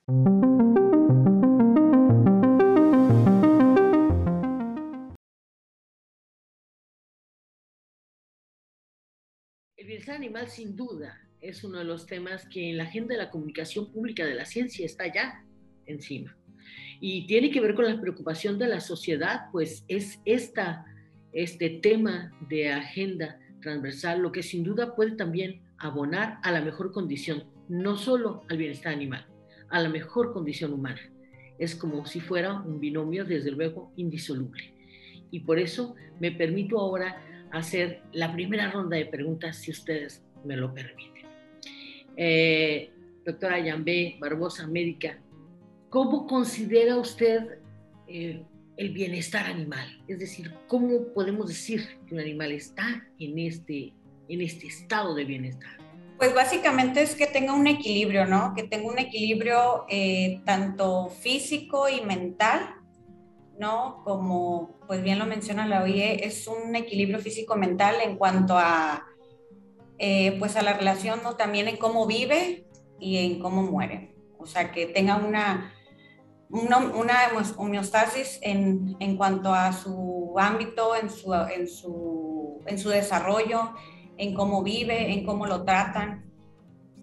El bienestar animal sin duda es uno de los temas que en la agenda de la comunicación pública de la ciencia está ya encima. Y tiene que ver con la preocupación de la sociedad, pues es este tema de agenda transversal lo que sin duda puede también abonar a la mejor condición, no solo al bienestar animal, a la mejor condición humana. Es como si fuera un binomio, desde luego, indisoluble. Y por eso me permito ahora hacer la primera ronda de preguntas, si ustedes me lo permiten. Doctora Yambé Barbosa, médica, ¿cómo considera usted el bienestar animal? Es decir, ¿cómo podemos decir que un animal está en este estado de bienestar? Pues básicamente es que tenga un equilibrio, ¿no? Que tenga un equilibrio tanto físico y mental, ¿no? Como pues bien lo menciona la OIE, es un equilibrio físico-mental en cuanto a pues a la relación, ¿no? También en cómo vive y en cómo muere. O sea, que tenga una homeostasis en cuanto a su ámbito, en su desarrollo, en cómo vive, en cómo lo tratan,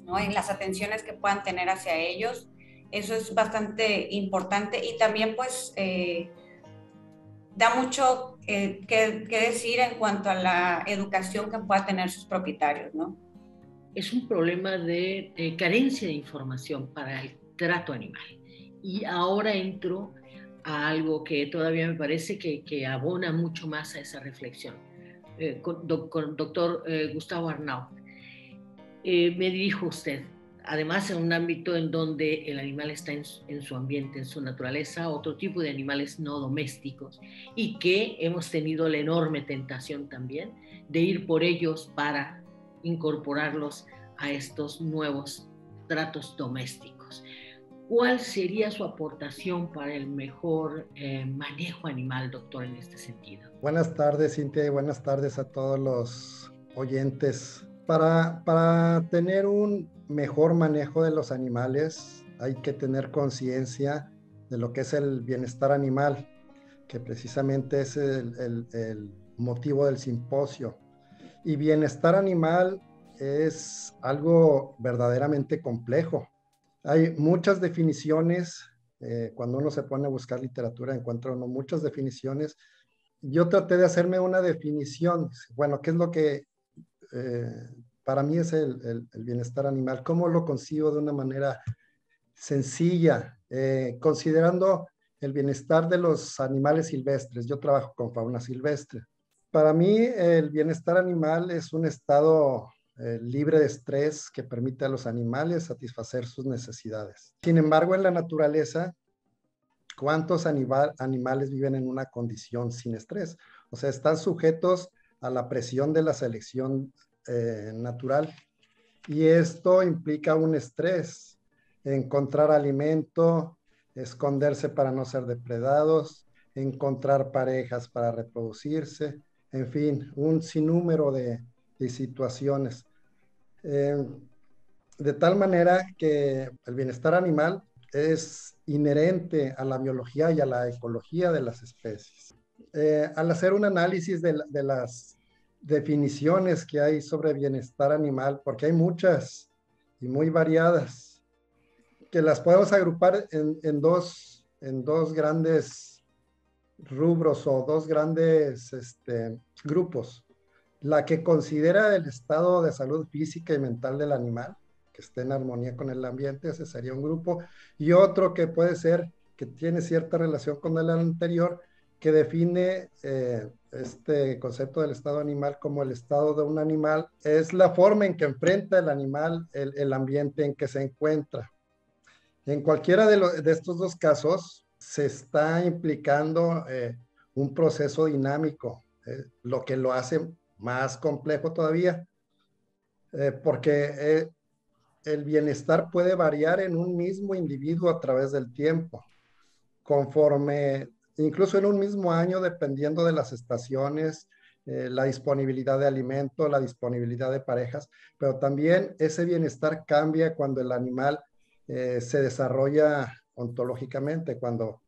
¿no? En las atenciones que puedan tener hacia ellos. Eso es bastante importante y también pues da mucho que decir en cuanto a la educación que puedan tener sus propietarios, ¿no? Es un problema de carencia de información para el trato animal. Y ahora entro a algo que todavía me parece que abona mucho más a esa reflexión. Con doctor Gustavo Arnaud, me dirijo a usted, además en un ámbito en donde el animal está en su ambiente, en su naturaleza, otro tipo de animales no domésticos, y que hemos tenido la enorme tentación también de ir por ellos para incorporarlos a estos nuevos tratos domésticos. ¿Cuál sería su aportación para el mejor manejo animal, doctor, en este sentido? Buenas tardes, Cintia, y buenas tardes a todos los oyentes. Para tener un mejor manejo de los animales, hay que tener conciencia de lo que es el bienestar animal, que precisamente es el motivo del simposio. Y bienestar animal es algo verdaderamente complejo. Hay muchas definiciones, cuando uno se pone a buscar literatura encuentra uno muchas definiciones. Yo traté de hacerme una definición, bueno, ¿qué es lo que eh, para mí es el bienestar animal? ¿Cómo lo concibo de una manera sencilla, considerando el bienestar de los animales silvestres? Yo trabajo con fauna silvestre. Para mí el bienestar animal es un estado libre de estrés que permite a los animales satisfacer sus necesidades. Sin embargo, en la naturaleza, ¿cuántos animales viven en una condición sin estrés? O sea, están sujetos a la presión de la selección natural. Y esto implica un estrés, encontrar alimento, esconderse para no ser depredados, encontrar parejas para reproducirse, en fin, un sinnúmero de situaciones. Eh, de tal manera que el bienestar animal es inherente a la biología y a la ecología de las especies. Al hacer un análisis de las definiciones que hay sobre bienestar animal, porque hay muchas y muy variadas, que las podemos agrupar en dos grandes rubros o dos grandes grupos. La que considera el estado de salud física y mental del animal, que esté en armonía con el ambiente, ese sería un grupo, y otro que puede ser que tiene cierta relación con el anterior, que define este concepto del estado animal como el estado de un animal, es la forma en que enfrenta el animal el ambiente en que se encuentra. En cualquiera de estos dos casos se está implicando un proceso dinámico, lo que lo hace más complejo todavía, porque el bienestar puede variar en un mismo individuo a través del tiempo, conforme, incluso en un mismo año, dependiendo de las estaciones, la disponibilidad de alimento, la disponibilidad de parejas, pero también ese bienestar cambia cuando el animal se desarrolla ontológicamente cuando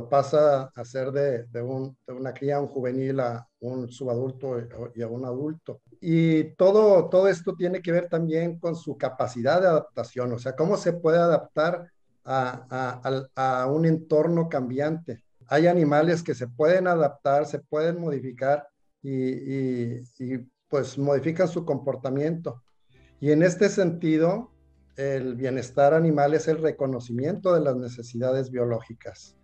pasa a ser de una cría, un juvenil, a un subadulto y a un adulto. Y todo esto tiene que ver también con su capacidad de adaptación, o sea, cómo se puede adaptar a un entorno cambiante. Hay animales que se pueden adaptar, se pueden modificar y pues modifican su comportamiento. Y en este sentido, el bienestar animal es el reconocimiento de las necesidades biológicas.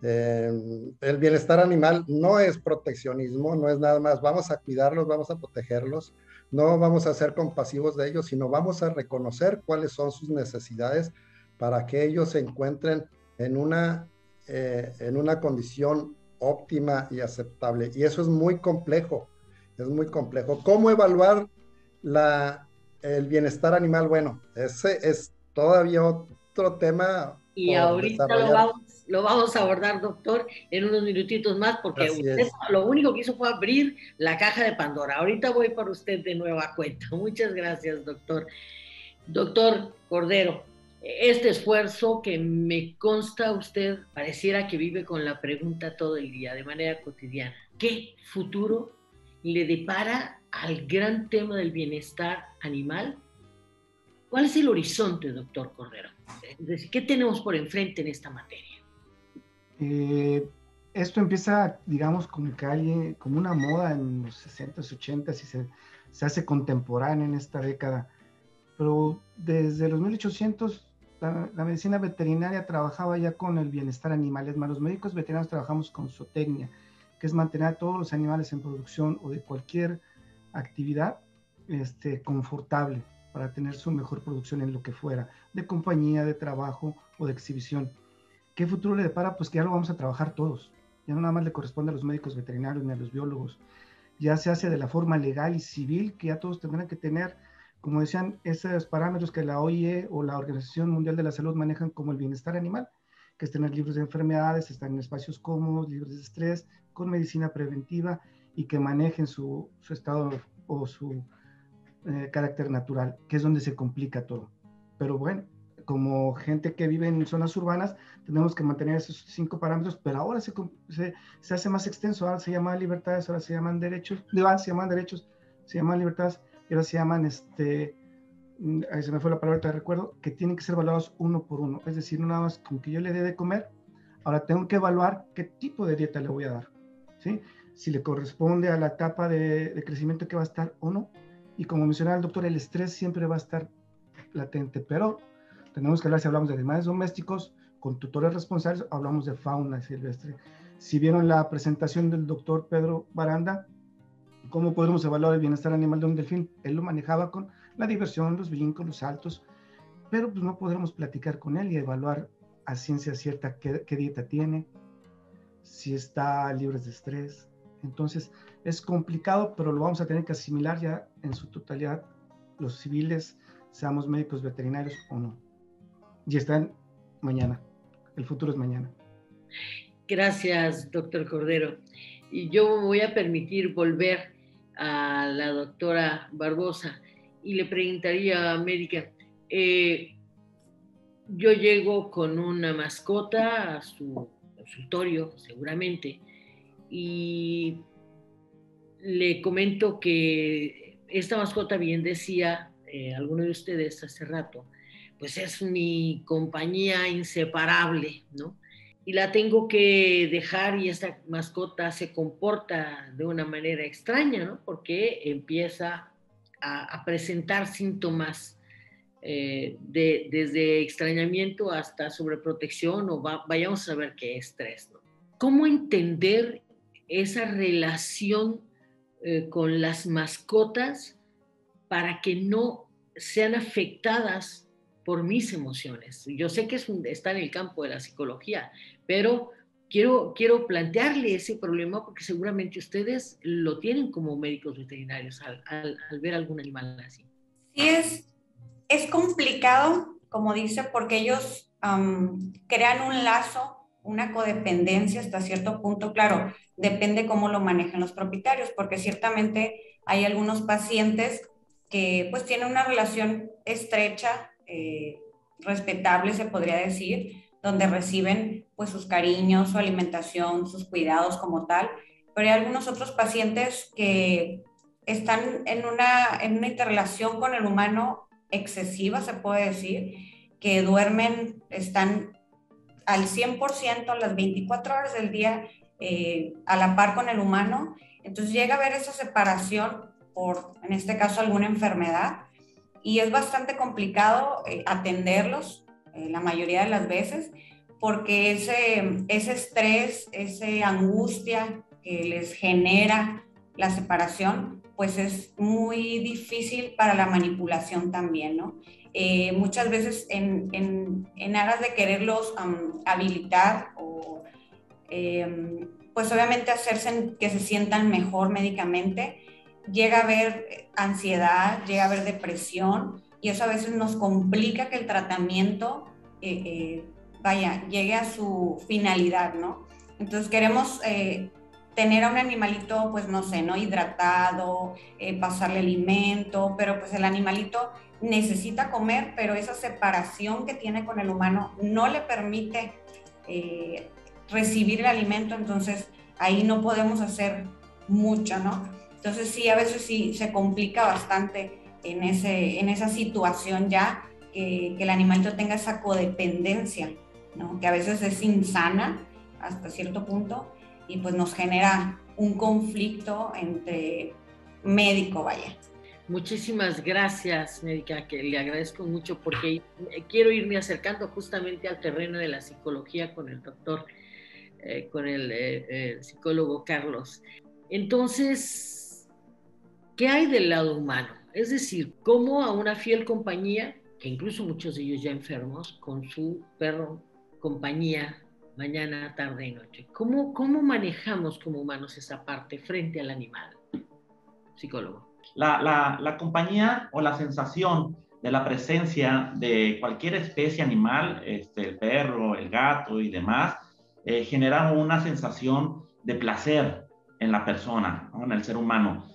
El bienestar animal no es proteccionismo, no es nada más vamos a cuidarlos, vamos a protegerlos, no vamos a ser compasivos de ellos, sino vamos a reconocer cuáles son sus necesidades para que ellos se encuentren en una condición óptima y aceptable. Y eso es muy complejo, es muy complejo. ¿Cómo evaluar el bienestar animal? Bueno, ese es todavía otro tema Y por ahorita desarrollar. lo vamos a abordar, doctor, en unos minutitos más, porque Así usted es. lo único que hizo fue abrir la caja de Pandora. Ahorita voy para usted de nueva cuenta. Muchas gracias, doctor. Doctor Cordero, este esfuerzo que me consta usted pareciera que vive con la pregunta todo el día, de manera cotidiana. ¿Qué futuro le depara al gran tema del bienestar animal? ¿Cuál es el horizonte, doctor Cordero? Es decir, ¿qué tenemos por enfrente en esta materia? Esto empieza, digamos, como una moda en los 60s, 80s y se hace contemporáneo en esta década. Pero desde los 1800 la medicina veterinaria trabajaba ya con el bienestar animal. Es más, los médicos veterinarios trabajamos con zootecnia, que es mantener a todos los animales en producción o de cualquier actividad confortable para tener su mejor producción en lo que fuera, de compañía, de trabajo o de exhibición. ¿Qué futuro le depara? Pues que ya lo vamos a trabajar todos. Ya no nada más le corresponde a los médicos veterinarios ni a los biólogos. Ya se hace de la forma legal y civil, que ya todos tendrán que tener, como decían, esos parámetros que la OIE o la Organización Mundial de la Salud manejan como el bienestar animal, que es tener libros de enfermedades, estar en espacios cómodos, libres de estrés, con medicina preventiva y que manejen su estado o su carácter natural, que es donde se complica todo. Pero bueno, como gente que vive en zonas urbanas, tenemos que mantener esos 5 parámetros, pero ahora se hace más extenso, ahora se llaman libertades, ahora se llaman derechos, se llaman libertades, y ahora se llaman, ahí se me fue la palabra, te recuerdo, que tienen que ser evaluados uno por uno, es decir, no nada más con que yo le dé de comer, ahora tengo que evaluar qué tipo de dieta le voy a dar, ¿sí? Si le corresponde a la etapa de crecimiento que va a estar o no, y como mencionaba el doctor, el estrés siempre va a estar latente, pero tenemos que hablar, si hablamos de animales domésticos, con tutores responsables, hablamos de fauna silvestre. Si vieron la presentación del doctor Pedro Baranda, ¿cómo podemos evaluar el bienestar animal de un delfín? Él lo manejaba con la diversión, los brincos, los saltos, pero pues no podremos platicar con él y evaluar a ciencia cierta qué dieta tiene, si está libre de estrés. Entonces es complicado, pero lo vamos a tener que asimilar ya en su totalidad, los civiles, seamos médicos veterinarios o no. Y están mañana, el futuro es mañana. Gracias, doctor Cordero. Y yo voy a permitir volver a la doctora Barbosa y le preguntaría, médica, yo llego con una mascota a su consultorio, seguramente, y le comento que esta mascota, bien decía alguno de ustedes hace rato, pues es mi compañía inseparable, ¿no? Y la tengo que dejar y esta mascota se comporta de una manera extraña, ¿no? Porque empieza a presentar síntomas desde extrañamiento hasta sobreprotección o vayamos a ver qué es estrés, ¿no? ¿Cómo entender esa relación con las mascotas para que no sean afectadas por mis emociones? Yo sé que está en el campo de la psicología, pero quiero plantearle ese problema porque seguramente ustedes lo tienen como médicos veterinarios al ver algún animal así. Sí, es complicado, como dice, porque ellos crean un lazo, una codependencia hasta cierto punto. Claro, depende cómo lo manejen los propietarios, porque ciertamente hay algunos pacientes que pues tienen una relación estrecha respetable, se podría decir, donde reciben pues sus cariños, su alimentación, sus cuidados como tal, pero hay algunos otros pacientes que están en una interrelación con el humano excesiva, se puede decir, que duermen, están al 100% las 24 horas del día a la par con el humano. Entonces llega a haber esa separación por, en este caso, alguna enfermedad, y es bastante complicado atenderlos la mayoría de las veces, porque ese estrés, esa angustia que les genera la separación, pues es muy difícil para la manipulación también, ¿no? Muchas veces en aras de quererlos habilitar o pues obviamente hacerse que se sientan mejor médicamente, llega a haber ansiedad, llega a haber depresión, y eso a veces nos complica que el tratamiento llegue a su finalidad, ¿no? Entonces queremos tener a un animalito, pues no sé, ¿no? Hidratado, pasarle alimento, pero pues el animalito necesita comer, pero esa separación que tiene con el humano no le permite recibir el alimento, entonces ahí no podemos hacer mucho, ¿no? Entonces sí, a veces sí se complica bastante en esa situación ya, que el animalito tenga esa codependencia, ¿no? Que a veces es insana hasta cierto punto, y pues nos genera un conflicto entre médico, vaya. Muchísimas gracias, médica, que le agradezco mucho, porque quiero irme acercando justamente al terreno de la psicología con el doctor, con el psicólogo Carlos. Entonces, ¿qué hay del lado humano? Es decir, cómo a una fiel compañía, que incluso muchos de ellos ya enfermos, con su perro compañía, mañana, tarde y noche. ¿Cómo manejamos como humanos esa parte frente al animal? Psicólogo. La compañía o la sensación de la presencia de cualquier especie animal, el perro, el gato y demás, genera una sensación de placer en la persona, ¿no? En el ser humano.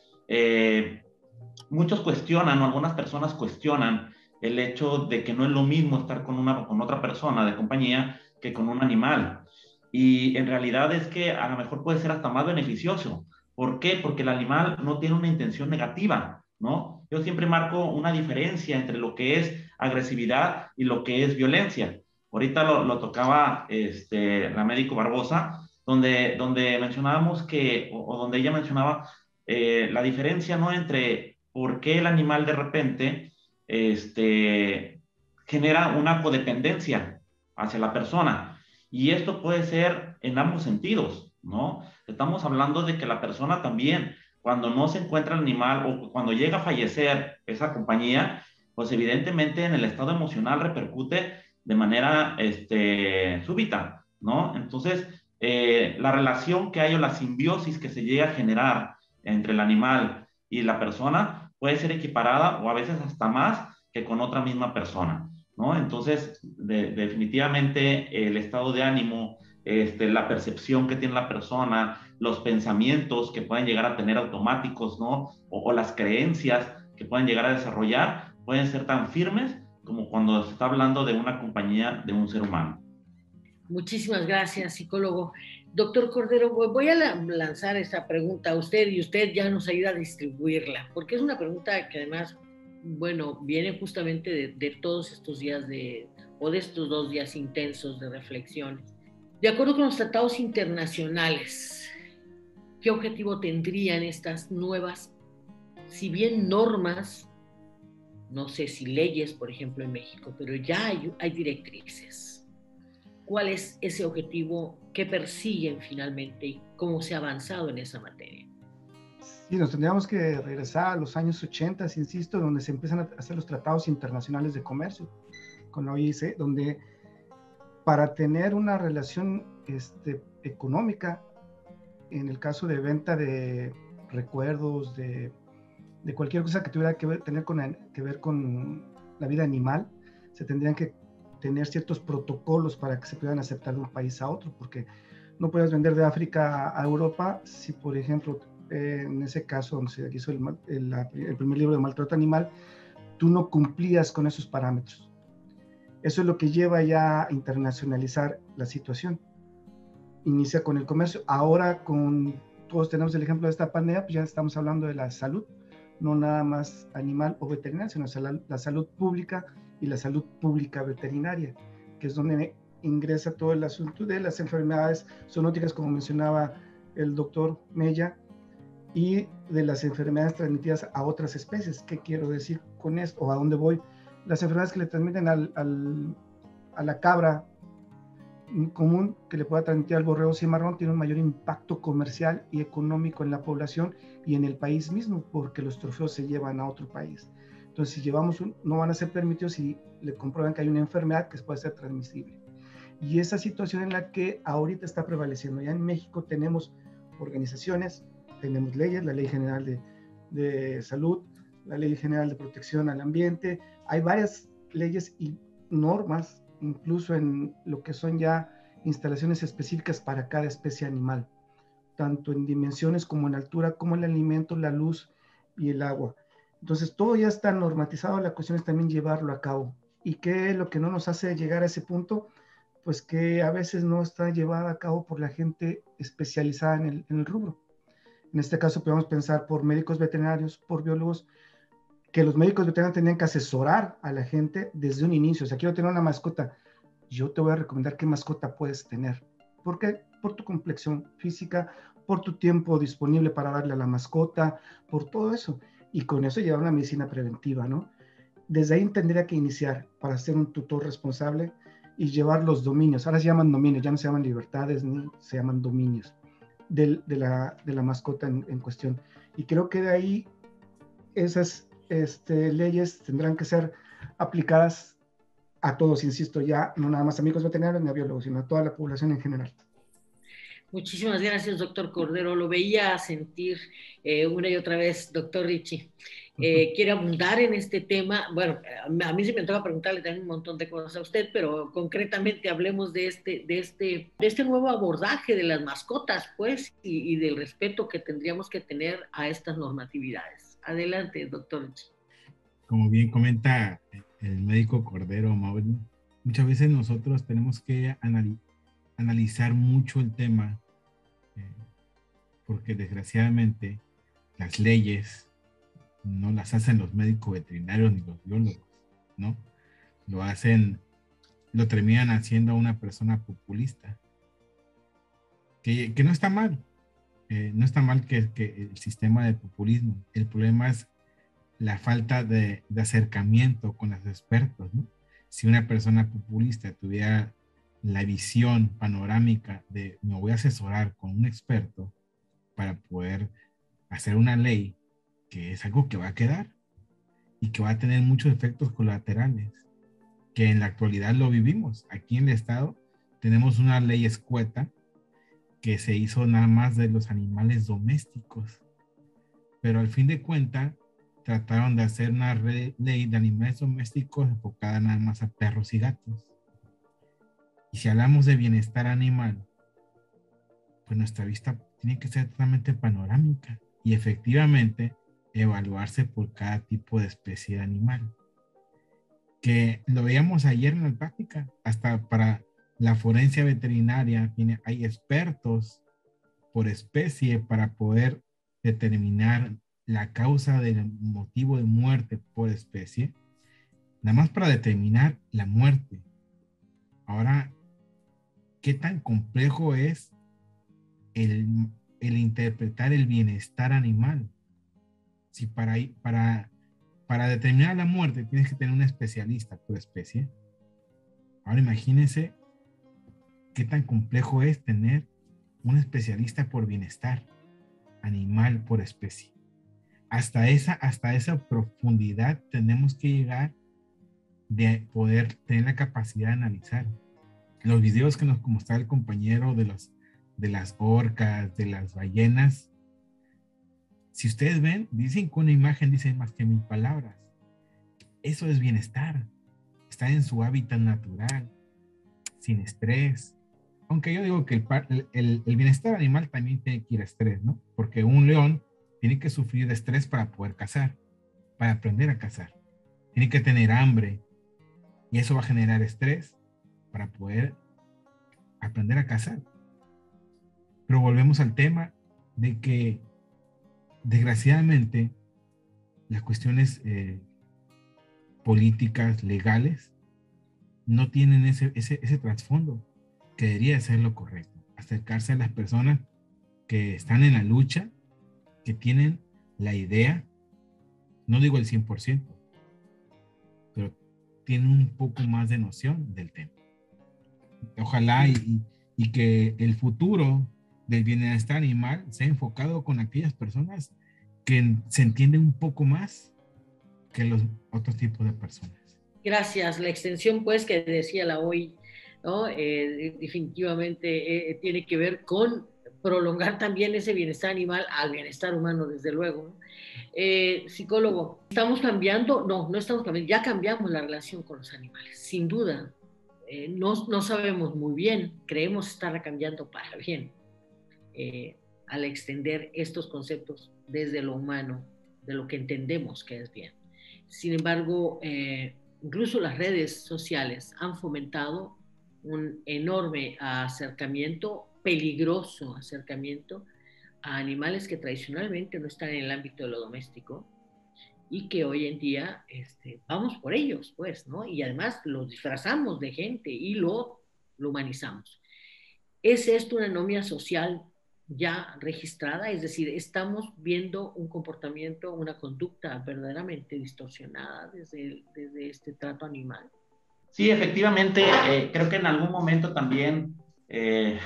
Muchos cuestionan, o algunas personas cuestionan el hecho de que no es lo mismo estar con otra persona de compañía que con un animal. Y en realidad es que a lo mejor puede ser hasta más beneficioso. ¿Por qué? Porque el animal no tiene una intención negativa, ¿no? Yo siempre marco una diferencia entre lo que es agresividad y lo que es violencia. Ahorita lo tocaba la médico Barbosa, donde mencionábamos o donde ella mencionaba la diferencia, ¿no? Entre por qué el animal de repente genera una codependencia hacia la persona. Y esto puede ser en ambos sentidos, ¿no? Estamos hablando de que la persona también, cuando no se encuentra el animal o cuando llega a fallecer esa compañía, pues evidentemente en el estado emocional repercute de manera súbita, ¿no? Entonces, la relación que hay o la simbiosis que se llega a generar entre el animal y la persona puede ser equiparada o a veces hasta más que con otra misma persona, ¿no? Entonces, definitivamente el estado de ánimo, la percepción que tiene la persona, los pensamientos que pueden llegar a tener automáticos, ¿no? O las creencias que pueden llegar a desarrollar, pueden ser tan firmes como cuando se está hablando de una compañía de un ser humano. Muchísimas gracias, psicólogo. Doctor Cordero, voy a lanzar esta pregunta a usted y usted ya nos ayuda a distribuirla, porque es una pregunta que además, bueno, viene justamente de todos estos días o de estos 2 días intensos de reflexiones. De acuerdo con los tratados internacionales, ¿qué objetivo tendrían estas nuevas, si bien normas, no sé si leyes, por ejemplo, en México, pero ya hay directrices? ¿Cuál es ese objetivo que persiguen finalmente y cómo se ha avanzado en esa materia? Sí, nos tendríamos que regresar a los años 80, insisto, donde se empiezan a hacer los tratados internacionales de comercio con la OIC, donde para tener una relación económica, en el caso de venta de recuerdos, de cualquier cosa que tuviera que ver con la vida animal, se tendrían que tener ciertos protocolos para que se puedan aceptar de un país a otro, porque no puedes vender de África a Europa si, por ejemplo, en ese caso donde se hizo el primer libro de maltrato animal, tú no cumplías con esos parámetros. Eso es lo que lleva ya a internacionalizar la situación. Inicia con el comercio, ahora todos tenemos el ejemplo de esta pandemia, pues ya estamos hablando de la salud, no nada más animal o veterinaria, sino la salud pública y la salud pública veterinaria, que es donde ingresa todo el asunto de las enfermedades zoonóticas, como mencionaba el doctor Mella, y de las enfermedades transmitidas a otras especies. ¿Qué quiero decir con esto? ¿O a dónde voy? Las enfermedades que le transmiten a la cabra común, que le pueda transmitir al borrego cimarrón, tiene un mayor impacto comercial y económico en la población y en el país mismo, porque los trofeos se llevan a otro país. Entonces, si llevamos no van a ser permitidos si le comprueban que hay una enfermedad que puede ser transmisible. Y esa situación en la que ahorita está prevaleciendo. Ya en México tenemos organizaciones, tenemos leyes, la Ley General de Salud, la Ley General de Protección al Ambiente. Hay varias leyes y normas, incluso en lo que son ya instalaciones específicas para cada especie animal, tanto en dimensiones como en altura, como el alimento, la luz y el agua. Entonces, todo ya está normatizado, la cuestión es también llevarlo a cabo. ¿Y qué es lo que no nos hace llegar a ese punto? Pues que a veces no está llevada a cabo por la gente especializada en el rubro. En este caso podemos pensar por médicos veterinarios, por biólogos, que los médicos veterinarios tenían que asesorar a la gente desde un inicio. O sea, quiero tener una mascota, yo te voy a recomendar qué mascota puedes tener. ¿Por qué? Por tu complexión física, por tu tiempo disponible para darle a la mascota, por todo eso. Y con eso llevar una medicina preventiva, ¿no? Desde ahí tendría que iniciar para ser un tutor responsable y llevar los dominios. Ahora se llaman dominios, ya no se llaman libertades ni se llaman dominios de la mascota en cuestión. Y creo que de ahí esas leyes tendrán que ser aplicadas a todos, insisto, ya no nada más a médicos veterinarios ni a biólogos, sino a toda la población en general. Muchísimas gracias, doctor Cordero. Lo veía sentir una y otra vez, doctor Richie. Quiere abundar en este tema. Bueno, a mí sí me toca preguntarle también un montón de cosas a usted, pero concretamente hablemos de este nuevo abordaje de las mascotas, pues, y del respeto que tendríamos que tener a estas normatividades. Adelante, doctor Richie. Como bien comenta el médico Cordero, Mauri, muchas veces nosotros tenemos que analizar mucho el tema, porque desgraciadamente las leyes no las hacen los médicos veterinarios ni los biólogos, ¿no? Lo terminan haciendo una persona populista, que no está mal, no está mal que el sistema de populismo. El problema es la falta de acercamiento con los expertos, ¿no? Si una persona populista tuviera la visión panorámica de me voy a asesorar con un experto para poder hacer una ley, que es algo que va a quedar y que va a tener muchos efectos colaterales, que en la actualidad lo vivimos. Aquí en el estado tenemos una ley escueta que se hizo nada más de los animales domésticos, pero al fin de cuentas trataron de hacer una ley de animales domésticos enfocada nada más a perros y gatos. Y si hablamos de bienestar animal, pues nuestra vista tiene que ser totalmente panorámica y efectivamente evaluarse por cada tipo de especie de animal. Que lo veíamos ayer en la práctica, hasta para la forencia veterinaria hay expertos por especie para poder determinar la causa del motivo de muerte por especie, nada más para determinar la muerte. Ahora, ¿qué tan complejo es el interpretar el bienestar animal? Si para determinar la muerte tienes que tener un especialista por especie. Ahora imagínense qué tan complejo es tener un especialista por bienestar animal por especie. Hasta esa profundidad tenemos que llegar de poder tener la capacidad de analizar. Los videos que nos mostraba el compañero de las orcas, de las ballenas, si ustedes ven, dicen que una imagen dice más que 1000 palabras. Eso es bienestar. Estar en su hábitat natural, sin estrés. Aunque yo digo que el bienestar animal también tiene que ir a estrés, ¿no? Porque un león tiene que sufrir de estrés para poder cazar, para aprender a cazar. Tiene que tener hambre, Y eso va a generar estrés para poder aprender a cazar. Pero volvemos al tema de que, desgraciadamente, las cuestiones políticas, legales, no tienen ese trasfondo que debería ser lo correcto. Acercarse a las personas que están en la lucha, que tienen la idea, no digo el 100%, pero tienen un poco más de noción del tema. Ojalá y que el futuro del bienestar animal sea enfocado con aquellas personas que se entienden un poco más que los otros tipos de personas. Gracias. La extensión, pues, que decía la OI, ¿no? Definitivamente tiene que ver con prolongar también ese bienestar animal al bienestar humano, desde luego, ¿no? Psicólogo, ¿estamos cambiando? No estamos cambiando, ya cambiamos la relación con los animales, sin duda. No sabemos muy bien, creemos estarla cambiando para bien, al extender estos conceptos desde lo humano, de lo que entendemos que es bien. Sin embargo, incluso las redes sociales han fomentado un enorme acercamiento, peligroso acercamiento a animales que tradicionalmente no están en el ámbito de lo doméstico y que hoy en día vamos por ellos, pues, ¿no? Y además los disfrazamos de gente y lo humanizamos. ¿Es esto una anomia social ya registrada? Es decir, estamos viendo un comportamiento, una conducta verdaderamente distorsionada desde este trato animal. Sí, efectivamente, creo que en algún momento también,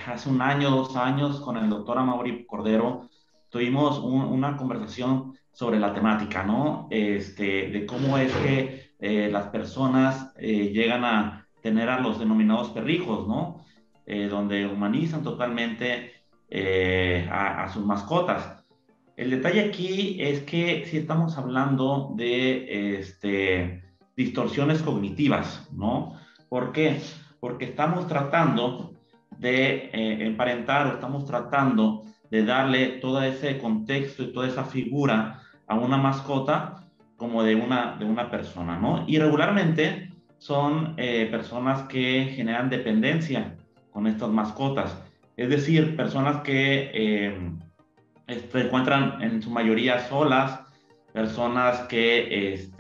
hace un año, 2 años, con el doctor Amaury Cordero, tuvimos una conversación sobre la temática, ¿no? De cómo es que las personas llegan a tener a los denominados perrijos, ¿no? Donde humanizan totalmente a sus mascotas. El detalle aquí es que sí estamos hablando de distorsiones cognitivas, ¿no? ¿Por qué? Porque estamos tratando de emparentar o estamos tratando de darle todo ese contexto y toda esa figura a una mascota como de una persona, ¿no? Y regularmente son personas que generan dependencia con estas mascotas, es decir, personas que se encuentran en su mayoría solas, personas que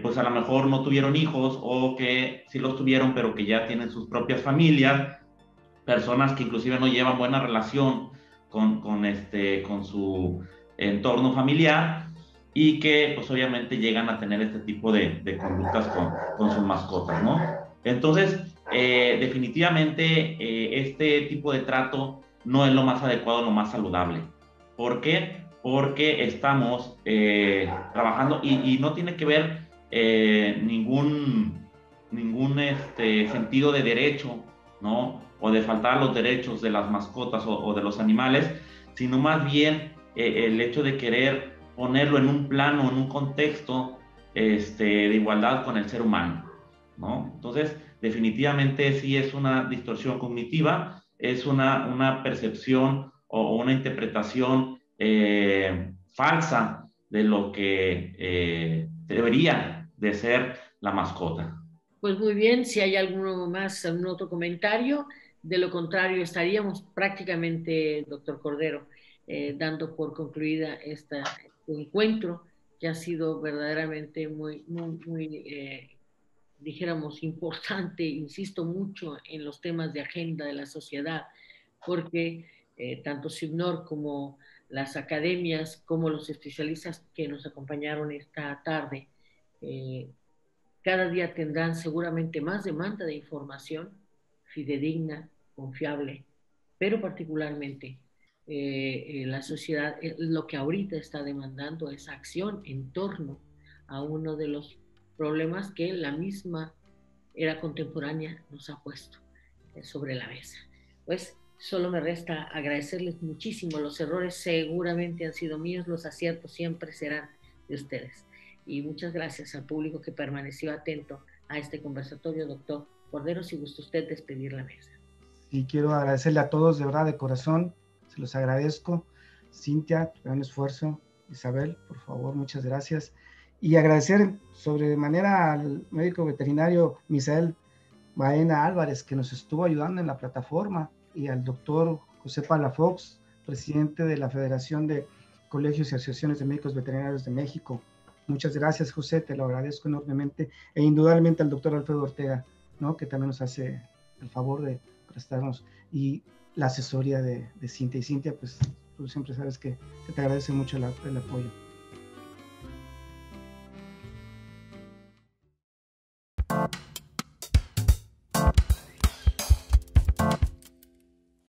pues a lo mejor no tuvieron hijos o que sí los tuvieron pero que ya tienen sus propias familias, personas que inclusive no llevan buena relación con su entorno familiar y que pues obviamente llegan a tener este tipo de conductas con sus mascotas, ¿no? Entonces, definitivamente este tipo de trato no es lo más adecuado, lo más saludable. ¿Por qué? Porque estamos trabajando y no tiene que ver ningún sentido de derecho, ¿no? O de faltar los derechos de las mascotas o de los animales, sino más bien el hecho de querer ponerlo en un plano, en un contexto de igualdad con el ser humano, ¿no? Entonces, definitivamente sí es una distorsión cognitiva, es una percepción o una interpretación falsa de lo que debería de ser la mascota. Pues muy bien, si hay algún otro comentario, de lo contrario estaríamos prácticamente, doctor Cordero, dando por concluida este encuentro que ha sido verdaderamente muy dijéramos, importante, insisto mucho en los temas de agenda de la sociedad, porque tanto CIBNOR como las academias, como los especialistas que nos acompañaron esta tarde, cada día tendrán seguramente más demanda de información fidedigna, confiable, pero particularmente la sociedad, lo que ahorita está demandando es acción en torno a uno de los problemas que la misma era contemporánea nos ha puesto sobre la mesa. Pues solo me resta agradecerles muchísimo. Los errores seguramente han sido míos, los aciertos siempre serán de ustedes. Y muchas gracias al público que permaneció atento a este conversatorio. Doctor Cordero, si gusta usted despedir la mesa. Y quiero agradecerle a todos de verdad de corazón, se los agradezco. Cintia, gran esfuerzo. Isabel, por favor, muchas gracias. Y agradecer sobremanera al médico veterinario Misael Baena Álvarez, que nos estuvo ayudando en la plataforma, y al doctor José Palafox, presidente de la Federación de Colegios y Asociaciones de Médicos Veterinarios de México. Muchas gracias, José, te lo agradezco enormemente. E indudablemente al doctor Alfredo Ortega, ¿no? Que también nos hace el favor de prestarnos, y la asesoría de Cintia. Y Cintia, pues tú siempre sabes que se te agradece mucho el apoyo.